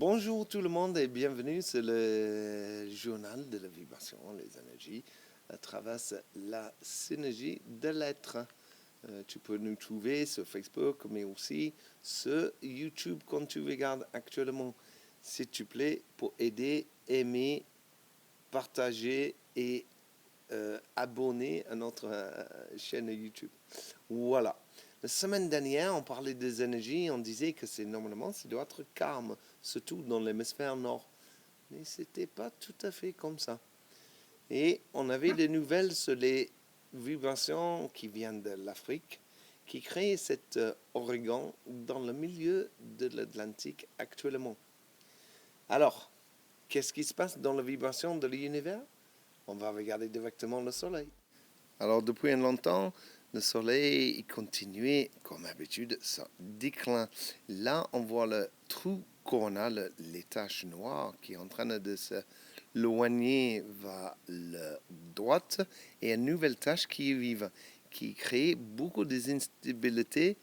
Bonjour tout le monde et bienvenue sur le journal de la vibration, les énergies, à travers la synergie de l'être. Tu peux nous trouver sur Facebook, mais aussi sur YouTube quand tu regardes actuellement. S'il te plaît, pour aider, aimer, partager et abonner à notre chaîne YouTube. Voilà. La semaine dernière, on parlait des énergies, on disait que normalement, ça doit être calme, surtout dans l'hémisphère nord. Mais ce n'était pas tout à fait comme ça. Et on avait des nouvelles sur les vibrations qui viennent de l'Afrique, qui créent cet ouragan dans le milieu de l'Atlantique actuellement. Alors, qu'est-ce qui se passe dans la vibration de l'univers? On va regarder directement le Soleil. Alors, depuis un longtemps, le Soleil continuait, comme d'habitude, son déclin. Là, on voit le trou coronal, les taches noires, qui est en train de s'éloigner vers la droite, et une nouvelle tache qui arrive, qui crée beaucoup d'instabilité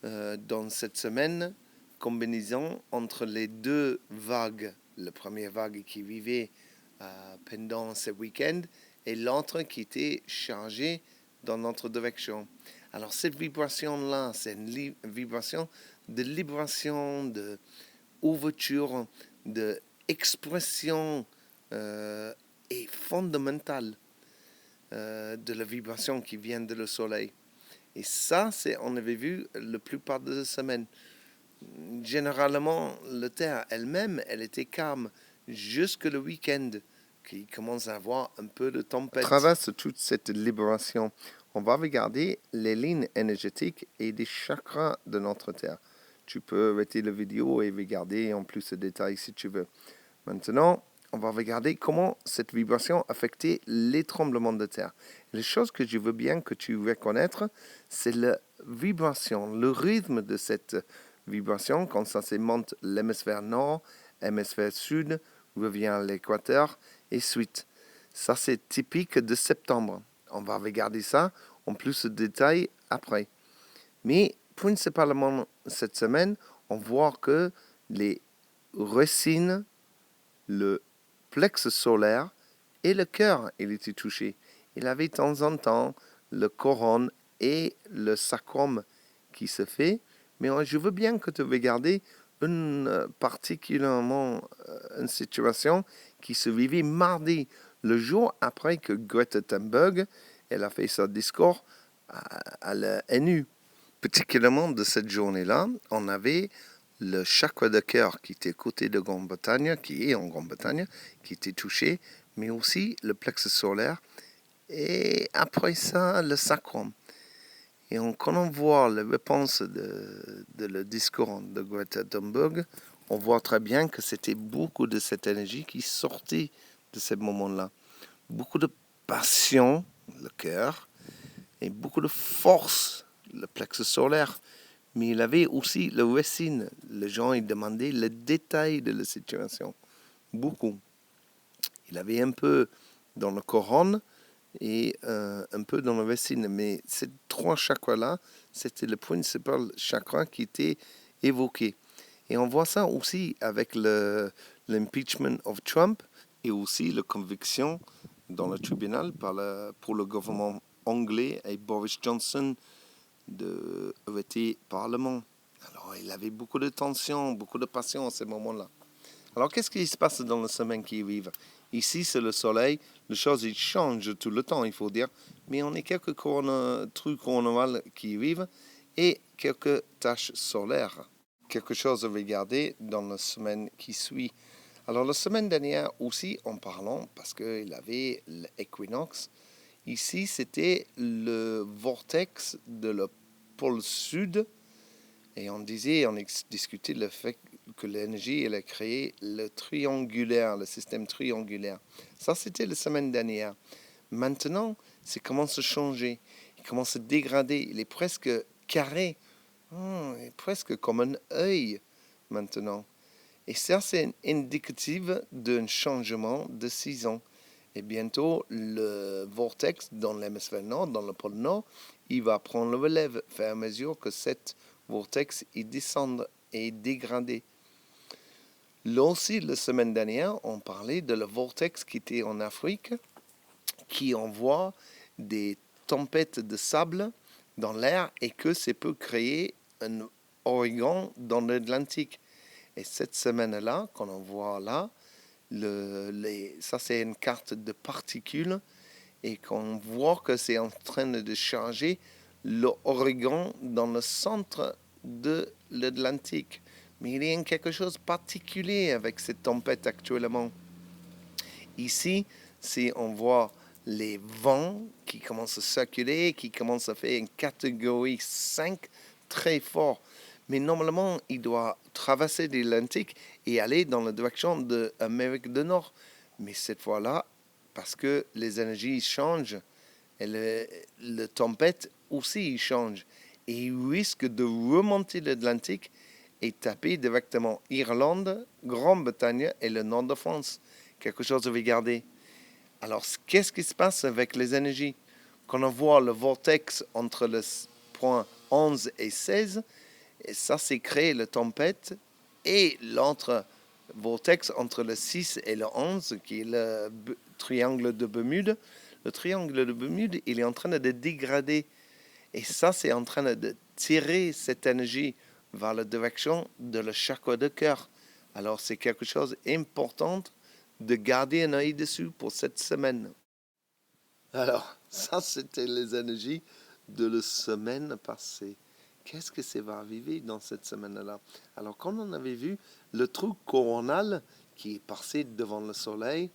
dans cette semaine, combinaison entre les deux vagues. La première vague qui vivait pendant ce week-end et l'autre qui était chargée dans notre direction. Alors cette vibration-là, c'est une vibration de libération, d'ouverture, d'expression et fondamentale de la vibration qui vient de le soleil. Et ça, on avait vu la plupart de la semaine. Généralement, la Terre elle-même, elle était calme jusque le week-end, qui commence à avoir un peu de tempête. À travers toute cette libération, on va regarder les lignes énergétiques et des chakras de notre Terre. Tu peux arrêter la vidéo et regarder en plus de détails si tu veux. Maintenant, on va regarder comment cette vibration affectait les tremblements de terre. Les choses que je veux bien que tu reconnaisses, c'est la vibration, le rythme de cette vibration, quand ça se monte l'hémisphère nord, l'hémisphère sud, revient à l'équateur, et suite. Ça, c'est typique de septembre. On va regarder ça en plus de détails après. Mais principalement cette semaine, on voit que les racines, le plexus solaire et le cœur, il était touché. Il avait de temps en temps le couronne et le sacrum qui se fait, mais je veux bien que tu regardes particulièrement une situation qui se vivait mardi, le jour après que Greta Thunberg elle a fait son discours à la NU. Particulièrement de cette journée-là, on avait le chakra de cœur qui était côté de Grande-Bretagne, qui est en Grande-Bretagne, qui était touché, mais aussi le plexus solaire, et après ça, le sacrum. Et quand on voit la réponse de le discours de Greta Thunberg, on voit très bien que c'était beaucoup de cette énergie qui sortait de ce moment-là. Beaucoup de passion, le cœur, et beaucoup de force, le plexus solaire. Mais il avait aussi le racine. Les gens ils demandaient le détail de la situation. Beaucoup. Il avait un peu dans le couronne et un peu dans le racine. Mais ces trois chakras-là, c'était le principal chakra qui était évoqué. Et on voit ça aussi avec l'impeachment of Trump et aussi la conviction dans le tribunal pour le gouvernement anglais et Boris Johnson de arrêter Parlement. Alors, il avait beaucoup de tension, beaucoup de passion à ce moment-là. Alors, qu'est-ce qui se passe dans la semaine qui arrive? Ici, c'est le soleil. Les choses ils changent tout le temps, il faut dire. Mais on a quelques trucs coronaux qui arrivent et quelques taches solaires. Quelque chose à regarder dans la semaine qui suit. Alors, la semaine dernière aussi, en parlant, parce qu'il avait l'équinoxe, ici, c'était le vortex de le pôle sud. Et on discutait le fait que l'énergie, elle a créé le triangulaire, le système triangulaire. Ça, c'était la semaine dernière. Maintenant, ça commence à changer. Il commence à dégrader. Il est presque carré. Il est presque comme un œil maintenant. Et ça, c'est indicatif d'un changement de saison. Et bientôt, le vortex dans l'hémisphère nord, dans le pôle nord, il va prendre le relève, au fur et à mesure que cette vortex il descend et est dégradé. Là aussi, la semaine dernière, on parlait de le vortex qui était en Afrique, qui envoie des tempêtes de sable dans l'air et que ça peut créer un ouragan dans l'Atlantique. Et cette semaine-là, qu'on on voit là, ça c'est une carte de particules et qu'on voit que c'est en train de changer l'Oregon dans le centre de l'Atlantique. Mais il y a quelque chose de particulier avec cette tempête actuellement. Ici, si on voit les vents qui commencent à circuler, qui commencent à faire une catégorie 5 très fort. Mais normalement, il doit traverser l'Atlantique et aller dans la direction de l'Amérique du Nord. Mais cette fois-là, parce que les énergies changent, et le tempête aussi change. Et il risque de remonter l'Atlantique et taper directement Irlande, Grande-Bretagne et le nord de France. Quelque chose à regarder. Alors, qu'est-ce qui se passe avec les énergies? Quand on voit le vortex entre le point 11 et 16, et ça, c'est créé la tempête, et l'autre vortex entre le 6 et le 11, qui est le triangle de Bermude. Le triangle de Bermude, il est en train de dégrader. Et ça, c'est en train de tirer cette énergie vers la direction de le chakra de cœur. Alors, c'est quelque chose d'important de garder un œil dessus pour cette semaine. Alors, ça, c'était les énergies de la semaine passée. Qu'est-ce que ça va arriver dans cette semaine-là? Alors, comme on avait vu, le trou coronal qui est passé devant le soleil,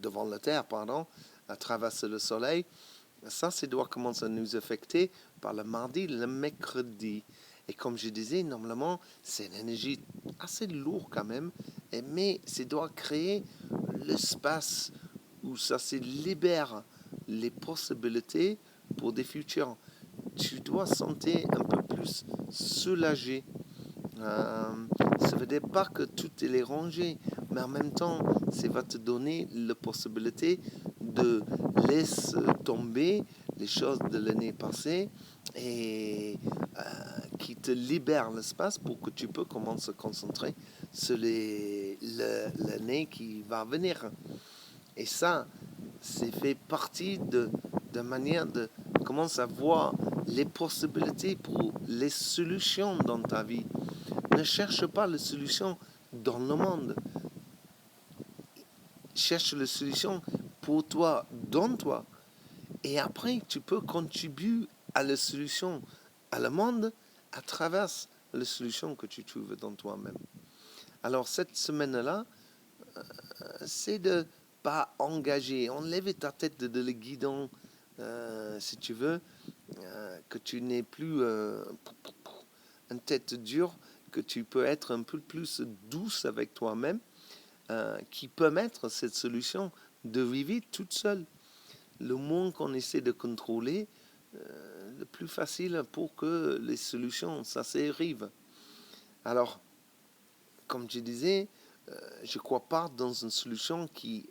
devant la Terre, pardon, à travers le soleil, ça doit commencer à nous affecter par le mardi, le mercredi. Et comme je disais, normalement, c'est une énergie assez lourde quand même, mais ça doit créer l'espace où ça se libère les possibilités pour des futurs. Tu dois sentir un peu plus soulagé. Ça ne veut dire pas que tout est rangé, mais en même temps, ça va te donner la possibilité de laisser tomber les choses de l'année passée et qui te libère l'espace pour que tu peux commencer à se concentrer sur l'année qui va venir. Et ça, c'est fait partie de manière de commencer à voir les possibilités pour les solutions dans ta vie. Ne cherche pas les solutions dans le monde. Cherche les solutions pour toi, dans toi. Et après, tu peux contribuer à la solution, à le monde, à travers les solutions que tu trouves dans toi-même. Alors, cette semaine-là, c'est de pas engager. Enlève ta tête de le guidon, si tu veux, que tu n'es plus une tête dure, que tu peux être un peu plus douce avec toi-même, qui peut mettre cette solution de vivre toute seule. Le moins qu'on essaie de contrôler, le plus facile pour que les solutions, ça s'arrive. Alors, comme je disais, je ne crois pas dans une solution qui,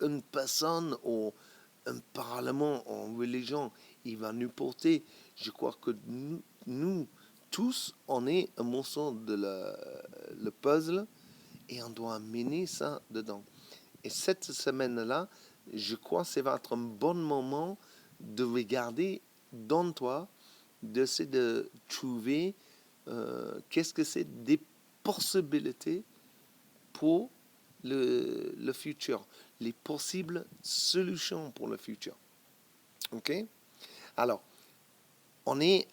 une personne ou un parlement en religion, il va nous porter. Je crois que nous tous, on est un morceau de le puzzle et on doit mener ça dedans. Et cette semaine-là, je crois que ça va être un bon moment de regarder dans toi, d'essayer de trouver qu'est-ce que c'est des possibilités pour le futur, les possibles solutions pour le futur. OK? Alors, on est,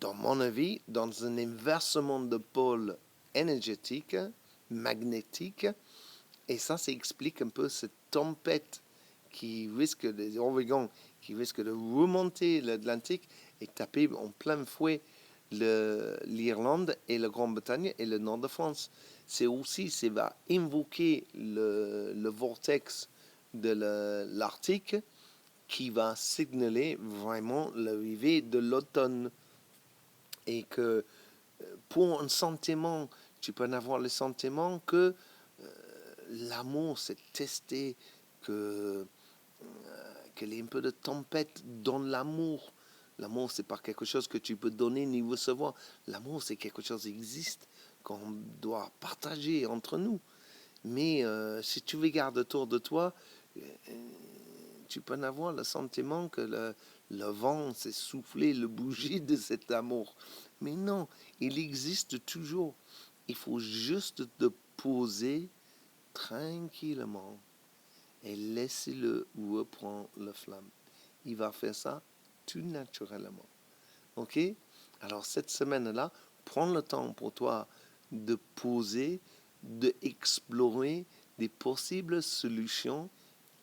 dans mon avis, dans un inversement de pôle énergétique, magnétique, et ça explique un peu cette tempête qui risque, des ouragans qui risquent de remonter l'Atlantique et taper en plein fouet l'Irlande et la Grande-Bretagne et le nord de France. C'est aussi, ça va invoquer le vortex de l'Arctique qui va signaler vraiment l'arrivée de l'automne. Et que pour un sentiment, tu peux en avoir le sentiment que l'amour s'est testé, qu'il y ait un peu de tempête dans l'amour. L'amour, c'est pas quelque chose que tu peux donner ni recevoir. L'amour, c'est quelque chose qui existe, qu'on doit partager entre nous. Mais si tu regardes autour de toi, tu peux en avoir le sentiment que le vent s'est soufflé le bougie de cet amour. Mais non, il existe toujours. Il faut juste te poser tranquillement et laisser-le reprendre la flamme. Il va faire ça tout naturellement. Ok? Alors cette semaine-là, prends le temps pour toi de poser, de explorer des possibles solutions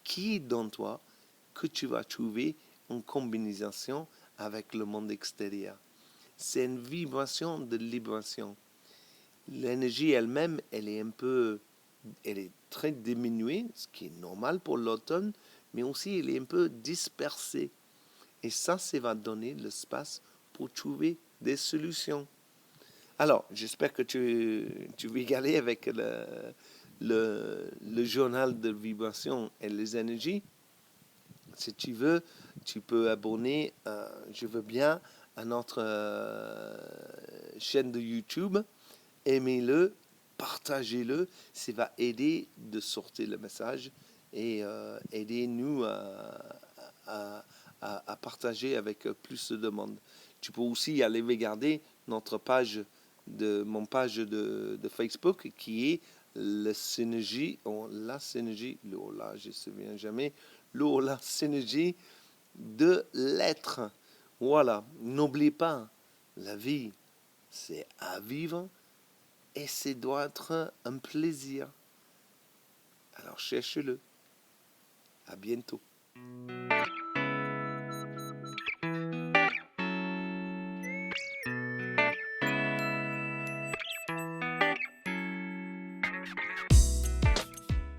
qui est dans toi que tu vas trouver en combinaison avec le monde extérieur. C'est une vibration de libération. L'énergie elle-même, elle est très diminuée, ce qui est normal pour l'automne, mais aussi elle est un peu dispersée. Et ça va donner l'espace pour trouver des solutions. Alors, j'espère que tu rigoles avec le journal de vibration et les énergies. Si tu veux, tu peux abonner, je veux bien, à notre chaîne de YouTube. Aimez-le, partagez-le. Ça va aider de sortir le message et aider nous à, à partager avec plus de monde. Tu peux aussi aller regarder notre page mon page de Facebook qui est la synergie, là, je ne me souviens jamais, la synergie de l'être. Voilà, n'oublie pas, la vie, c'est à vivre et ça doit être un plaisir. Alors cherche-le. À bientôt.